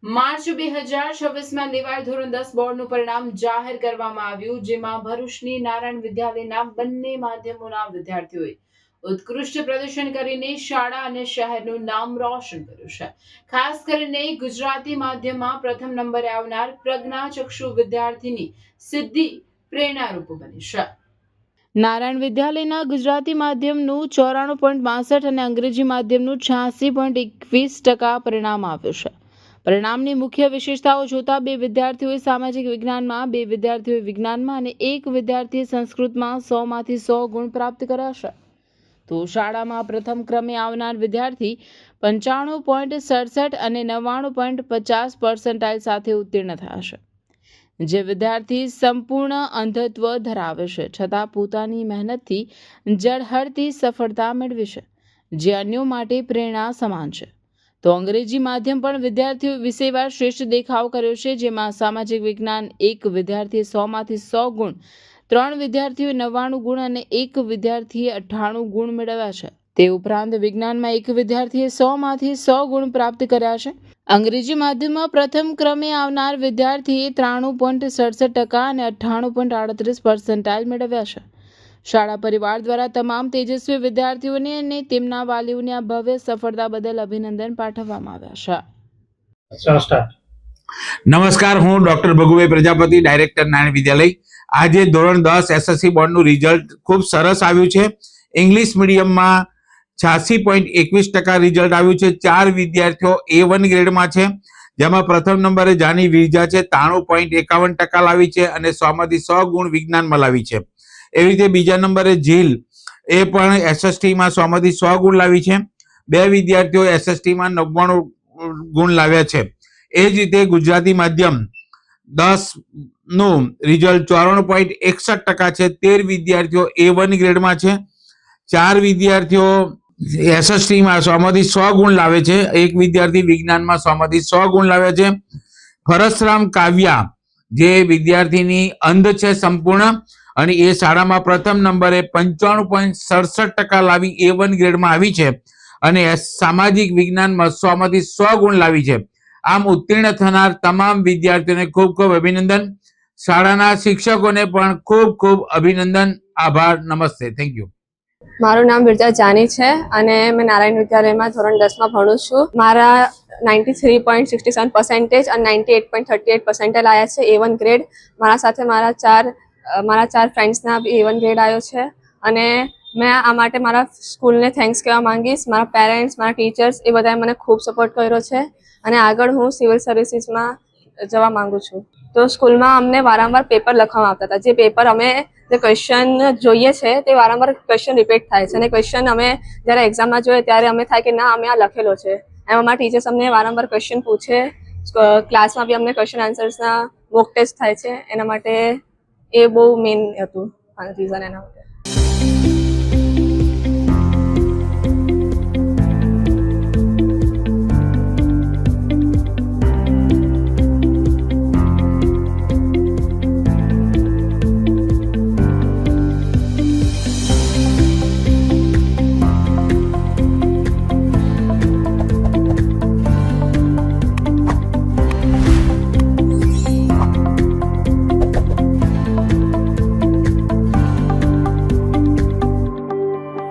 March 2026માં લેવાયેલ ધોરણ 10 બોર્ડનું પરિણામ જાહેર કરવામાં આવ્યું, જેમાં ભરૂચની નારાયણ વિદ્યાલયના બંને માધ્યમોના વિદ્યાર્થીઓએ ઉત્કૃષ્ટ પ્રદર્શન કરીને શાળા અને શહેરનું નામ રોશન કર્યું છે. ખાસ કરીને ગુજરાતી માધ્યમમાં પ્રથમ નંબરે આવનાર પ્રજ્ઞાચક્ષુ વિદ્યાર્થીની સિદ્ધિ પ્રેરણારૂપ બની છે. નારાયણ વિદ્યાલયના ગુજરાતી માધ્યમનું 94.62 અને અંગ્રેજી માધ્યમનું 86.21% પરિણામ આવ્યું છે. પરિણામની મુખ્ય વિશેષતાઓ જોતા 2 વિદ્યાર્થીઓએ સામાજિક વિજ્ઞાનમાં, 2 વિદ્યાર્થીઓએ વિજ્ઞાનમાં અને 1 વિદ્યાર્થીએ સંસ્કૃતમાં 100માંથી 100 ગુણ પ્રાપ્ત કર્યા છે. તો શાળામાં પ્રથમ ક્રમે આવનાર વિદ્યાર્થી 95.67 અને 99.50% સાથે ઉત્તીર્ણ થયા છે. જે વિદ્યાર્થી સંપૂર્ણ અંધત્વ ધરાવે છે છતાં પોતાની મહેનતથી ઝળહળતી સફળતા મેળવી છે, જે અન્યો માટે પ્રેરણા સમાન છે. તો અંગ્રેજી માધ્યમ પણ વિદ્યાર્થીઓ વિષયવાર શ્રેષ્ઠ દેખાવ કર્યો છે, જેમાં સામાજિક વિજ્ઞાન 1 વિદ્યાર્થીએ 100માંથી 100 ગુણ, 3 વિદ્યાર્થીઓએ 99 ગુણ અને 1 વિદ્યાર્થીએ 98 ગુણ મેળવ્યા છે. તે ઉપરાંત વિજ્ઞાનમાં 1 વિદ્યાર્થીએ 100માંથી 100 ગુણ પ્રાપ્ત કર્યા છે. અંગ્રેજી માધ્યમમાં પ્રથમ ક્રમે આવનાર વિદ્યાર્થીએ 93.67% અને 98.38% મેળવ્યા છે. શાળા પરિવાર દ્વારા તમામ તેજસ્વી વિદ્યાર્થીઓને અને તેમના વાલીઓને આ ભવ્ય સફળતા બદલ અભિનંદન પાઠવવામાં આવ્યા છે. નમસ્કાર, હું ડોક્ટર ભગુભાઈ પ્રજાપતિ, ડાયરેક્ટર નારાયણ વિદ્યાલય. આજે ધોરણ 10 એસએસસી બોર્ડનું રિઝલ્ટ ખૂબ સરસ આવ્યું છે. ઇંગ્લિશ મીડિયમમાં 86.21% રિઝલ્ટ આવ્યું છે. 4 વિદ્યાર્થીઓ A1 ગ્રેડમાં છે, જેમાં પ્રથમ નંબરે જાની વિરજા છે, 93.51% લાવી છે અને 100માંથી 100 ગુણ વિજ્ઞાનમાં લાવી છે. એવી રીતે બીજા નંબરે જીલ, એ પણ એસએસટીમાં 100માંથી 100 ગુણ લાવી છે. 2 વિદ્યાર્થીઓ એસએસટીમાં 99 ગુણ લાવ્યા છે. એ જ રીતે ગુજરાતી માધ્યમ 10 નું રિઝલ્ટ 94.61% છે. 13 વિદ્યાર્થીઓ A1 ગ્રેડમાં છે. 4 વિદ્યાર્થીઓ એસએસટીમાં 100માંથી 100 ગુણ લાવે છે. 1 વિદ્યાર્થી વિજ્ઞાનમાં 100માંથી 100 ગુણ લાવ્યા છે. ફરસરામ કાવ્યા, જે વિદ્યાર્થીની અંધ છે સંપૂર્ણ, અને એ શાળામાં પ્રથમ નંબરે 95.67% લાવી A1 ગ્રેડમાં આવી છે અને સામાજિક વિજ્ઞાનમાં 100માંથી 100 ગુણ લાવી છે. આમ ઉત્તીર્ણ થનાર તમામ વિદ્યાર્થીઓને ખૂબ ખૂબ અભિનંદન. શાળાના શિક્ષકોને પણ ખૂબ ખૂબ અભિનંદન. આભાર. નમસ્તે. Thank you. મારું નામ વિરજા જાની છે અને મેં નારાયણ વિદ્યાલયમાં ધોરણ 10માં ભણું છું. મારા 93.67% અને 98.38% આવ્યા છે A1 ગ્રેડ. મારા સાથે મારા 4 ફ્રેન્ડ્સના A1 ગ્રેડ આવ્યો છે અને મેં આ માટે મારા સ્કૂલને થેન્ક્સ કહેવા માંગીશ. મારા પેરેન્ટ્સ, મારા ટીચર્સ, એ બધાએ મને ખૂબ સપોર્ટ કર્યો છે અને આગળ હું સિવિલ સર્વિસીસમાં જવા માંગુ છું. તો સ્કૂલમાં અમને વારંવાર પેપર લખવામાં આવતા હતા. જે પેપર અમે જે ક્વેશ્ચન જોઈએ છે તે વારંવાર ક્વેશ્ચન રિપીટ થાય છે અને ક્વેશ્ચન અમે જ્યારે એક્ઝામમાં જોઈએ ત્યારે અમે થાય કે ના, અમે આ લખેલો છે. એમ અમારા ટીચર્સ અમને વારંવાર ક્વેશ્ચન પૂછે. ક્લાસમાં બી અમને ક્વેશ્ચન આન્સર્સના મોક ટેસ્ટ થાય છે. એના માટે એ બહુ મેઇન હતું રીઝન એના માટે.